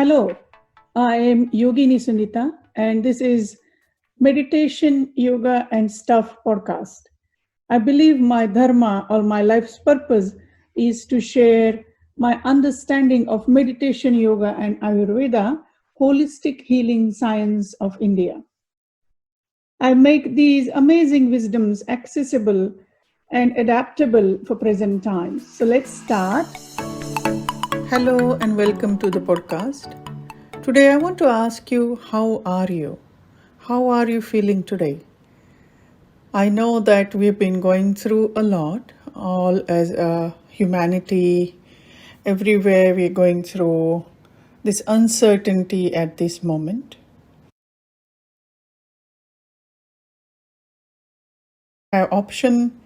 Hello, I am Yogini Sunita, and this is Meditation, Yoga, and Stuff podcast. I believe my dharma or my life's purpose is to share my understanding of meditation, yoga, and Ayurveda, holistic healing science of India. I make these amazing wisdoms accessible and adaptable for present times. So let's start. Hello and welcome to the podcast. Today I want to ask you, how are you? How are you feeling today? I know that we've been going through a lot, all as a humanity. Everywhere we're going through this uncertainty at this moment. Have option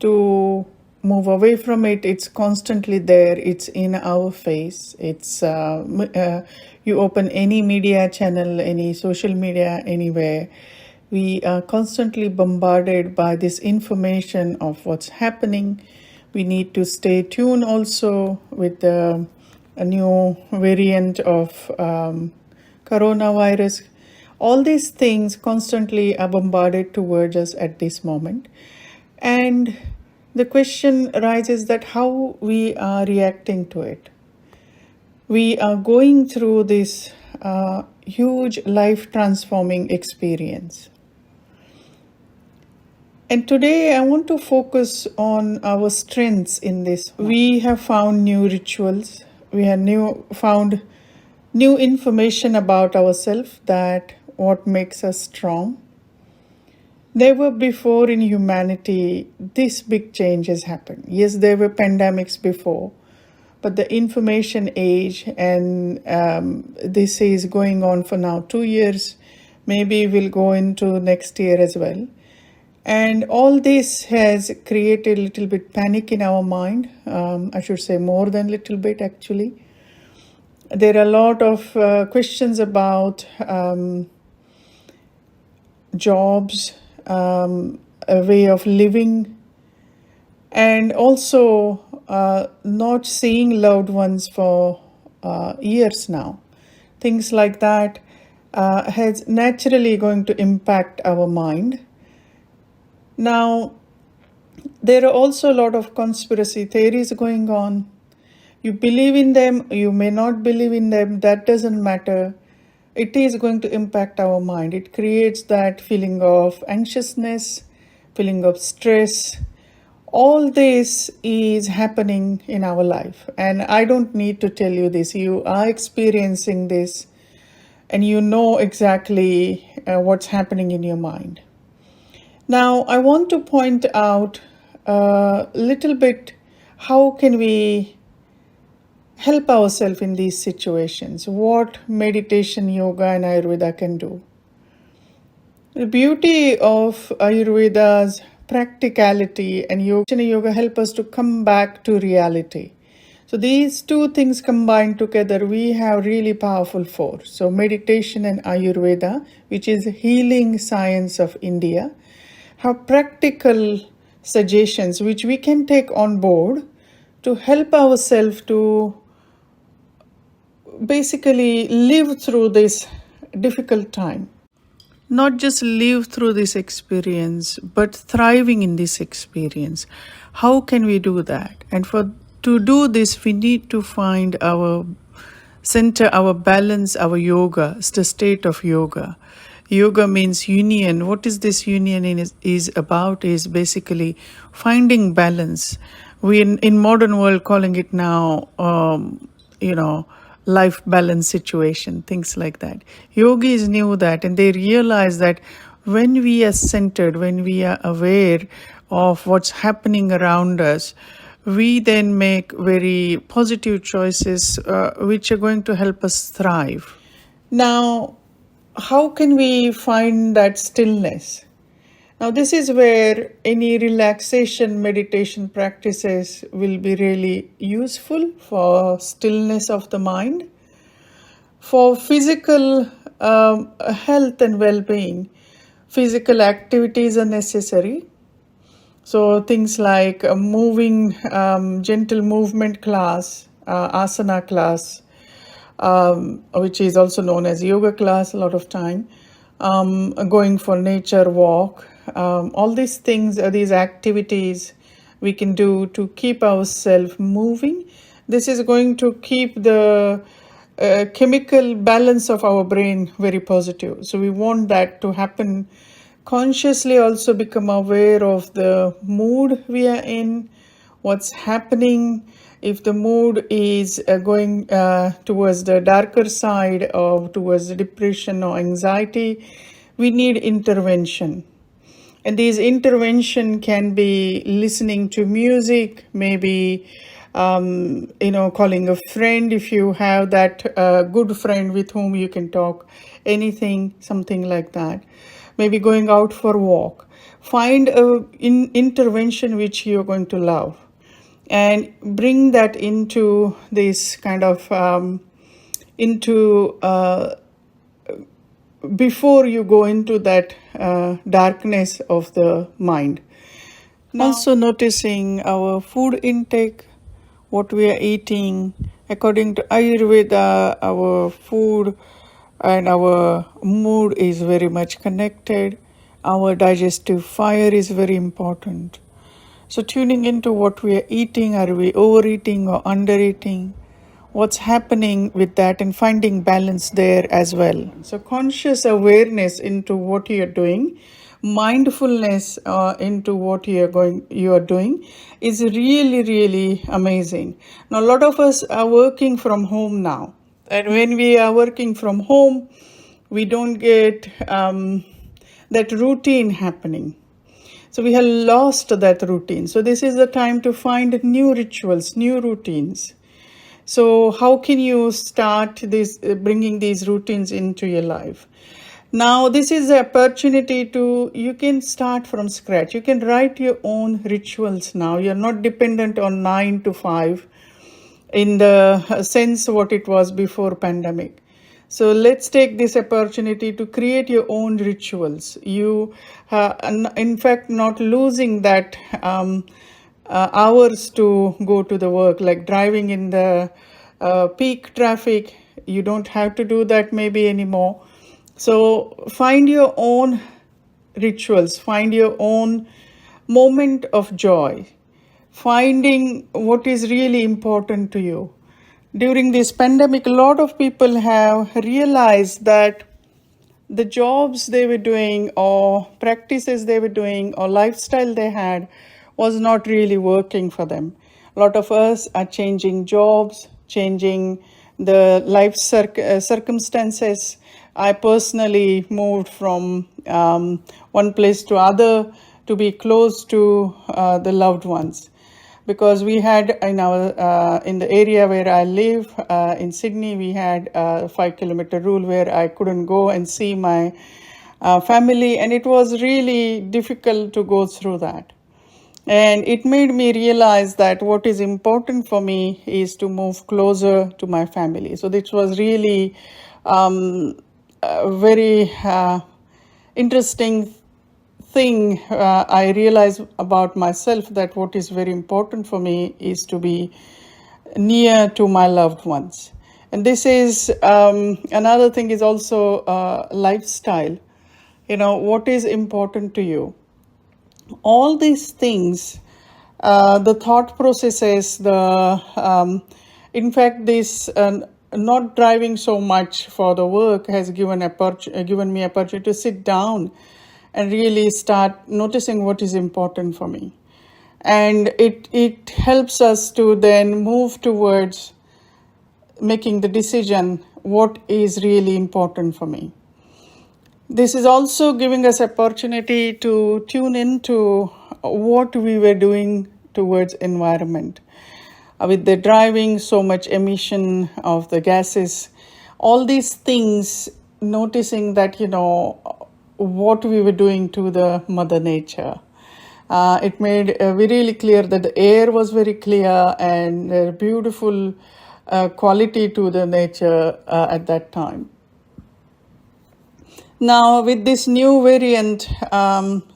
to move away from it. It's constantly there. It's in our face. You open any media channel, any social media, anywhere. We are constantly bombarded by this information of what's happening. We need to stay tuned also with a new variant of coronavirus. All these things constantly are bombarded towards us at this moment. And the question arises that how we are reacting to it. We are going through this huge life transforming experience. And today I want to focus on our strengths in this. We have found new rituals. We have found new information about ourselves, that what makes us strong. Never before in humanity this big changes happened. Yes, there were pandemics before, but the information age and this is going on for now 2 years, maybe will go into next year as well. And all this has created a little bit panic in our mind. I should say more than little bit actually. There are a lot of questions about jobs, a way of living, and also not seeing loved ones for years now. Things like that has naturally going to impact our mind. Now, there are also a lot of conspiracy theories going on. You believe in them, you may not believe in them, that doesn't matter. It is going to impact our mind. It creates that feeling of anxiousness, feeling of stress. All this is happening in our life. And I don't need to tell you this. You are experiencing this and you know exactly what's happening in your mind. Now, I want to point out a little bit how can we help ourselves in these situations, what meditation, yoga, and Ayurveda can do. The beauty of Ayurveda's practicality and yoga help us to come back to reality. So these two things combined together, we have really powerful force. So meditation and Ayurveda, which is healing science of India, have practical suggestions which we can take on board to help ourselves to basically live through this difficult time. Not just live through this experience, but thriving in this experience. How can we do that? And to do this, we need to find our center, our balance, our yoga, the state of yoga. Yoga means union. What is this union is about is basically finding balance. We in modern world calling it now, life balance situation, things like that. Yogis knew that, and they realized that when we are centered, when we are aware of what's happening around us, we then make very positive choices which are going to help us thrive. Now, how can we find that stillness? Now, this is where any relaxation meditation practices will be really useful for stillness of the mind. For physical health and well-being, physical activities are necessary. So things like moving, gentle movement class, asana class, which is also known as yoga class a lot of time, going for nature walk. All these things, these activities we can do to keep ourselves moving. This is going to keep the chemical balance of our brain very positive. So we want that to happen. Consciously also become aware of the mood we are in, what's happening. If the mood is going towards the darker side or towards the depression or anxiety, we need intervention. And these intervention can be listening to music, maybe calling a friend if you have that good friend with whom you can talk anything, something like that. Maybe going out for a walk. Find a intervention which you're going to love, and bring that into this kind of before you go into that darkness of the mind. Also noticing our food intake, what we are eating. According to Ayurveda, our food and our mood is very much connected. Our digestive fire is very important. So tuning into what we are eating, are we overeating or undereating? What's happening with that, and finding balance there as well. So conscious awareness into what you are doing, mindfulness into what you are doing is really, really amazing. Now, a lot of us are working from home now. And when we are working from home, we don't get that routine happening. So we have lost that routine. So this is the time to find new rituals, new routines. So how can you start this, bringing these routines into your life? Now, this is the opportunity you can start from scratch. You can write your own rituals now. You're not dependent on 9 to 5 in the sense what it was before pandemic. So let's take this opportunity to create your own rituals. You, in fact, not losing that hours to go to the work, like driving in the peak traffic. You don't have to do that maybe anymore. So find your own rituals, find your own moment of joy, finding what is really important to you. During this pandemic, a lot of people have realized that the jobs they were doing or practices they were doing or lifestyle they had was not really working for them. A lot of us are changing jobs, changing the life circumstances. I personally moved from one place to other to be close to the loved ones, because we had in the area where I live in Sydney, we had a 5-kilometer rule where I couldn't go and see my family, and it was really difficult to go through that. And it made me realize that what is important for me is to move closer to my family. So this was really a very interesting thing. I realized about myself that what is very important for me is to be near to my loved ones. And this is another thing is also lifestyle. What is important to you? All these things, the thought processes, in fact, this not driving so much for the work has given me opportunity to sit down and really start noticing what is important for me. And it helps us to then move towards making the decision what is really important for me. This is also giving us opportunity to tune into what we were doing towards environment. With the driving, so much emission of the gases, all these things, noticing that, what we were doing to the mother nature. It made really clear that the air was very clear and a beautiful quality to the nature at that time. Now, with this new variant,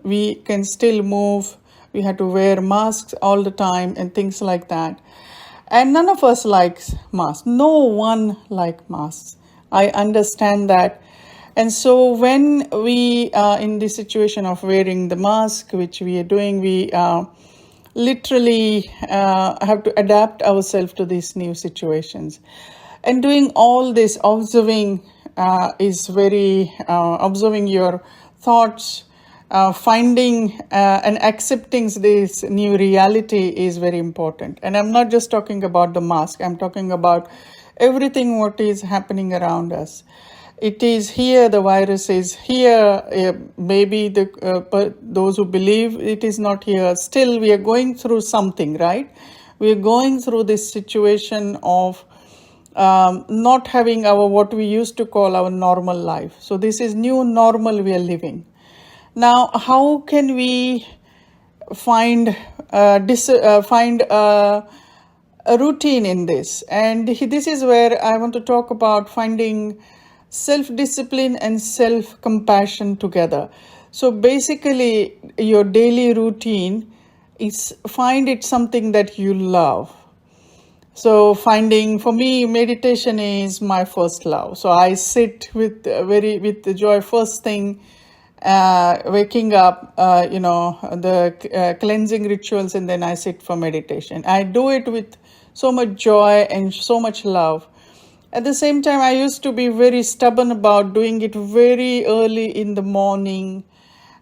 we can still move. We had to wear masks all the time and things like that. And none of us likes masks. No one like masks. I understand that. And so when we are in the situation of wearing the mask, which we are doing, we literally have to adapt ourselves to these new situations. And doing all this observing is very, observing your thoughts, finding and accepting this new reality is very important. And I'm not just talking about the mask, I'm talking about everything what is happening around us. It is here, the virus is here. Maybe those who believe it is not here. Still, we are going through something, right? We are going through this situation of not having our what we used to call our normal life. So this is new normal we are living. Now, how can we find a routine in this? And this is where I want to talk about finding self-discipline and self-compassion together. So basically, your daily routine is find it something that you love. So for me, meditation is my first love. So I sit with the joy first thing, waking up, the cleansing rituals, and then I sit for meditation. I do it with so much joy and so much love. At the same time, I used to be very stubborn about doing it very early in the morning,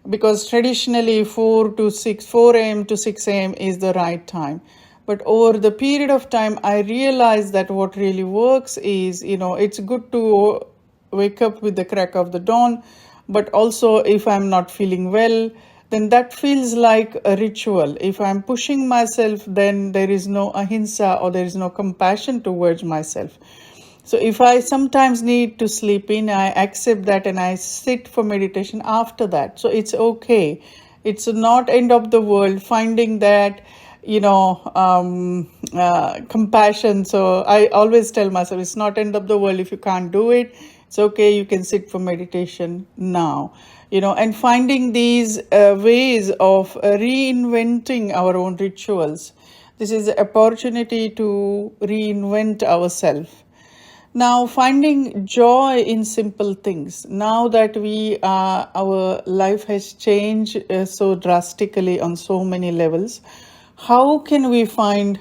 because traditionally 4 a.m. to 6 a.m. is the right time. But over the period of time, I realized that what really works is, it's good to wake up with the crack of the dawn, but also if I'm not feeling well, then that feels like a ritual. If I'm pushing myself, then there is no ahimsa or there is no compassion towards myself. So if I sometimes need to sleep in, I accept that and I sit for meditation after that. So it's okay. It's not end of the world, finding that, compassion. So I always tell myself it's not end of the world if you can't do it. It's okay. You can sit for meditation now, and finding these ways of reinventing our own rituals. This is an opportunity to reinvent ourselves. Now, finding joy in simple things. Now that our life has changed so drastically on so many levels, how can we find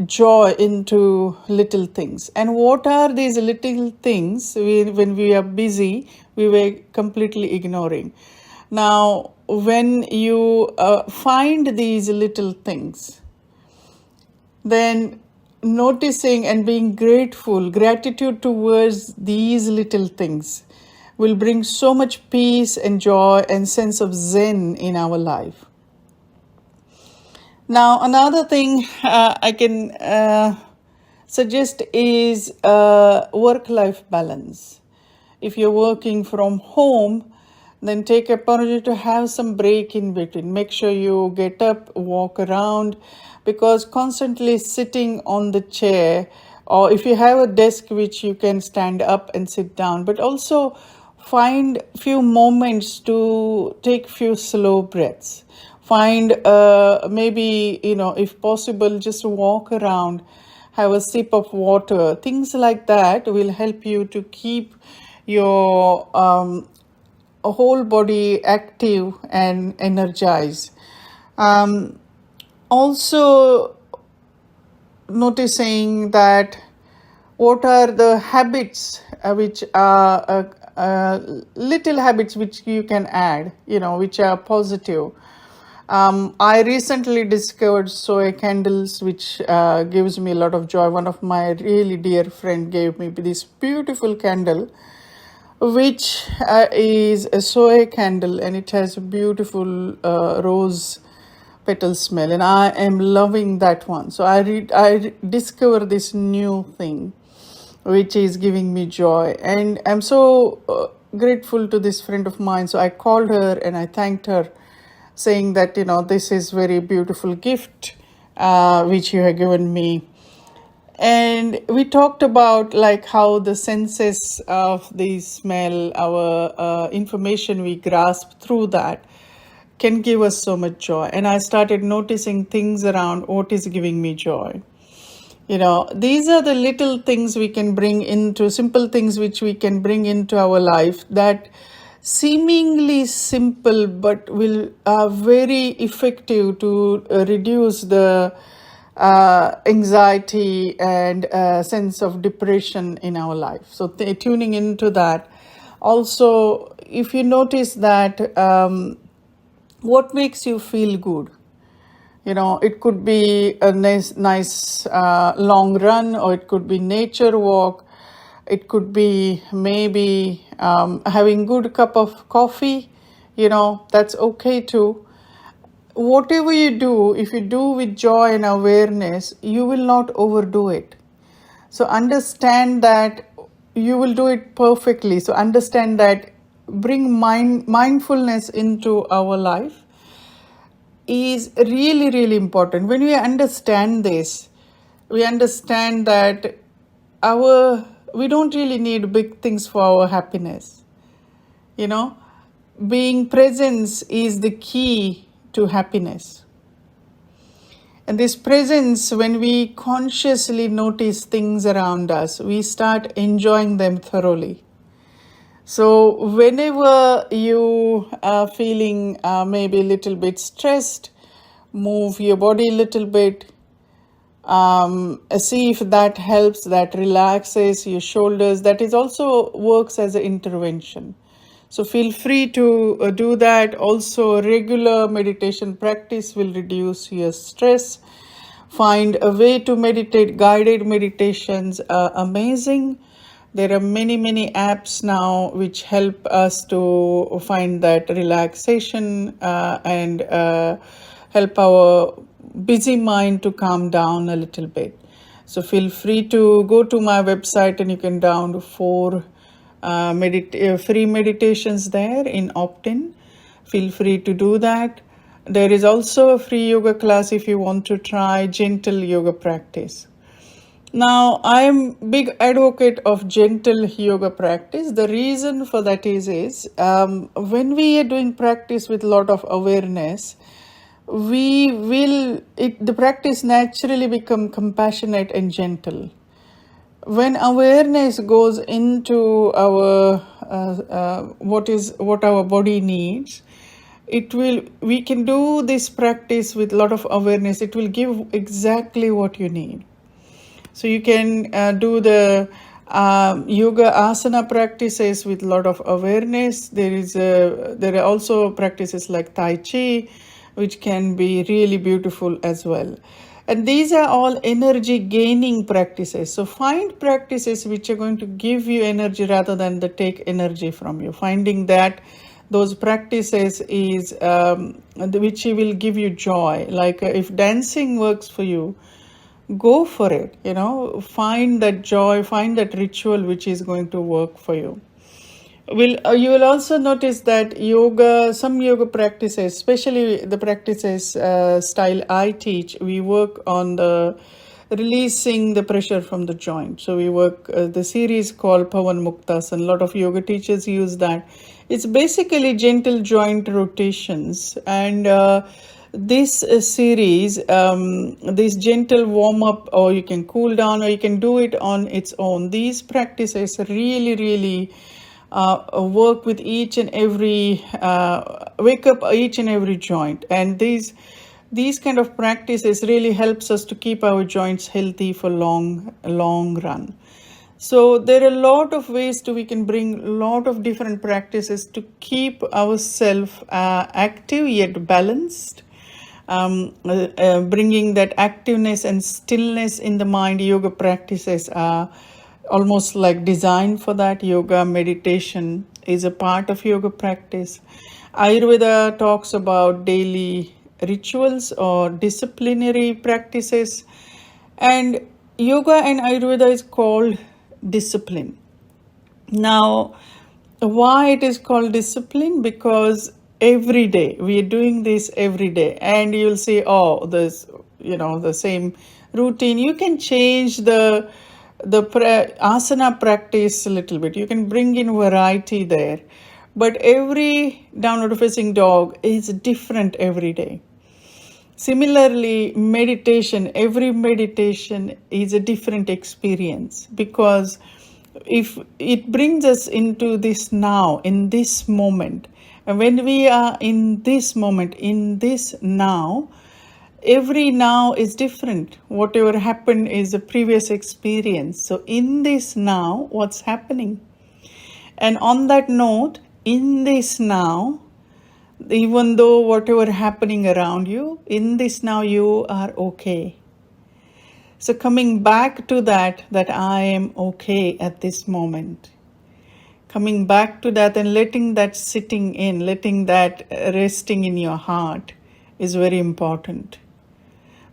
joy into little things? And what are these little things when we are busy, we were completely ignoring? Now, when you find these little things, then noticing and being gratitude towards these little things will bring so much peace and joy and sense of zen in our life. Now, another thing I can suggest is work-life balance. If you're working from home, then take a opportunity to have some break in between. Make sure you get up, walk around, because constantly sitting on the chair, or if you have a desk which you can stand up and sit down, but also find few moments to take few slow breaths. Find maybe, if possible, just walk around, have a sip of water. Things like that will help you to keep your whole body active and energized. Also noticing that what are the habits which are little habits which you can add, which are positive. I recently discovered soy candles, which gives me a lot of joy. One of my really dear friend gave me this beautiful candle, which is a soy candle, and it has a beautiful rose petal smell, and I am loving that one. So I discovered this new thing which is giving me joy, and I'm so grateful to this friend of mine. So I called her and I thanked her, saying that this is very beautiful gift which you have given me. And we talked about like how the senses of the smell, our information we grasp through that, can give us so much joy. And I started noticing things around what is giving me joy. These are the little things we can bring into, simple things which we can bring into our life that seemingly simple but will very effective to reduce the anxiety and sense of depression in our life. So tuning into that. Also, if you notice that what makes you feel good, it could be a nice long run, or it could be nature walk. It could be maybe having good cup of coffee. That's okay too. Whatever you do, if you do with joy and awareness, you will not overdo it. So understand that you will do it perfectly. So understand that bring mindfulness into our life is really, really important. When we understand this, we understand that we don't really need big things for our happiness. Being presence is the key to happiness. And this presence, when we consciously notice things around us, we start enjoying them thoroughly. So whenever you are feeling maybe a little bit stressed, move your body a little bit. See if that helps, that relaxes your shoulders. That is also works as an intervention. So feel free to do that. Also, regular meditation practice will reduce your stress. Find a way to meditate. Guided meditations are amazing. There are many, many apps now which help us to find that relaxation and help our busy mind to calm down a little bit. So feel free to go to my website and you can download 4 free meditations there in opt-in. Feel free to do that. There is also a free yoga class if you want to try gentle yoga practice. Now, I am big advocate of gentle yoga practice. The reason for that is when we are doing practice with a lot of awareness, the practice naturally become compassionate and gentle. When awareness goes into our what our body needs, we can do this practice with a lot of awareness. It will give exactly what you need. So you can do the yoga asana practices with a lot of awareness. There are also practices like Tai Chi, which can be really beautiful as well. And these are all energy gaining practices. So find practices which are going to give you energy rather than take energy from you. Finding that those practices is which will give you joy. Like if dancing works for you, go for it. Find that joy, find that ritual which is going to work for you. You will also notice that some yoga practices, especially the practices style I teach, we work on the releasing the pressure from the joint. So we work the series called Pavan Muktasana. A lot of yoga teachers use that. It's basically gentle joint rotations, and this series, this gentle warm up, or you can cool down, or you can do it on its own. These practices really, really work with each and every, wake up each and every joint. And these kind of practices really helps us to keep our joints healthy for long run. So there are a lot of ways we can bring a lot of different practices to keep ourselves active yet balanced. Bringing that activeness and stillness in the mind. Yoga practices are almost like designed for that. Yoga meditation is a part of yoga practice. Ayurveda talks about daily rituals or disciplinary practices, and yoga and Ayurveda is called discipline. Now, why it is called discipline? Because every day we are doing this every day, and you'll say, oh, there's the same routine. You can change the asana practice a little bit. You can bring in variety there, but every downward facing dog is different every day. Similarly, meditation, every meditation is a different experience, because if it brings us into this now, in this moment, and when we are in this moment, in this now, every now is different. Whatever happened is a previous experience. So in this now, what's happening? And on that note, in this now, even though whatever happening around you, in this now you are okay. So coming back to that I am okay at this moment. Coming back to that and letting that sitting in, letting that resting in your heart is very important.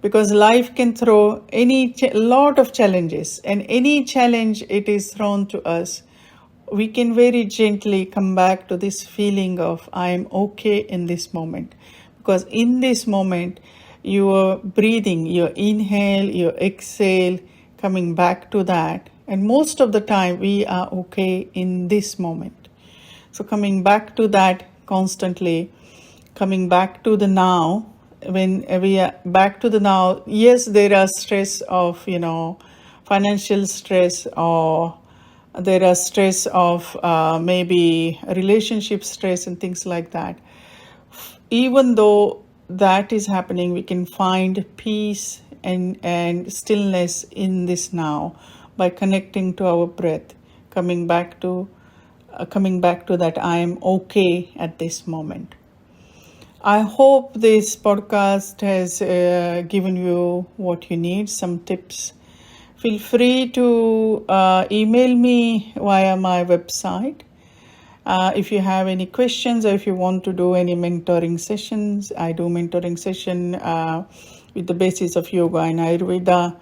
Because life can throw lot of challenges, and any challenge it is thrown to us, we can very gently come back to this feeling of I am okay in this moment. Because in this moment, your breathing, your inhale, your exhale, coming back to that. And most of the time, we are okay in this moment. So coming back to that constantly, coming back to the now. When we are back to the now, yes, there are stress of, financial stress, or there are stress of maybe relationship stress and things like that. Even though that is happening, we can find peace and stillness in this now by connecting to our breath, coming back to that I am okay at this moment. I hope this podcast has given you what you need, some tips. Feel free to email me via my website. If you have any questions, or if you want to do any mentoring sessions, I do mentoring session with the basis of yoga and Ayurveda.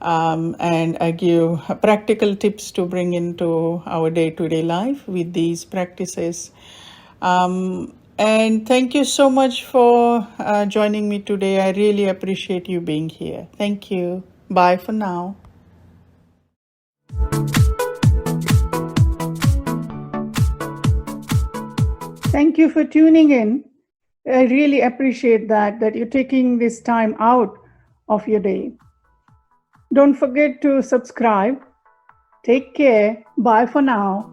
And I give practical tips to bring into our day-to-day life with these practices. And thank you so much for joining me today. I really appreciate you being here. Thank you. Bye for now. Thank you for tuning in. I really appreciate that you're taking this time out of your day. Don't forget to subscribe. Take care. Bye for now.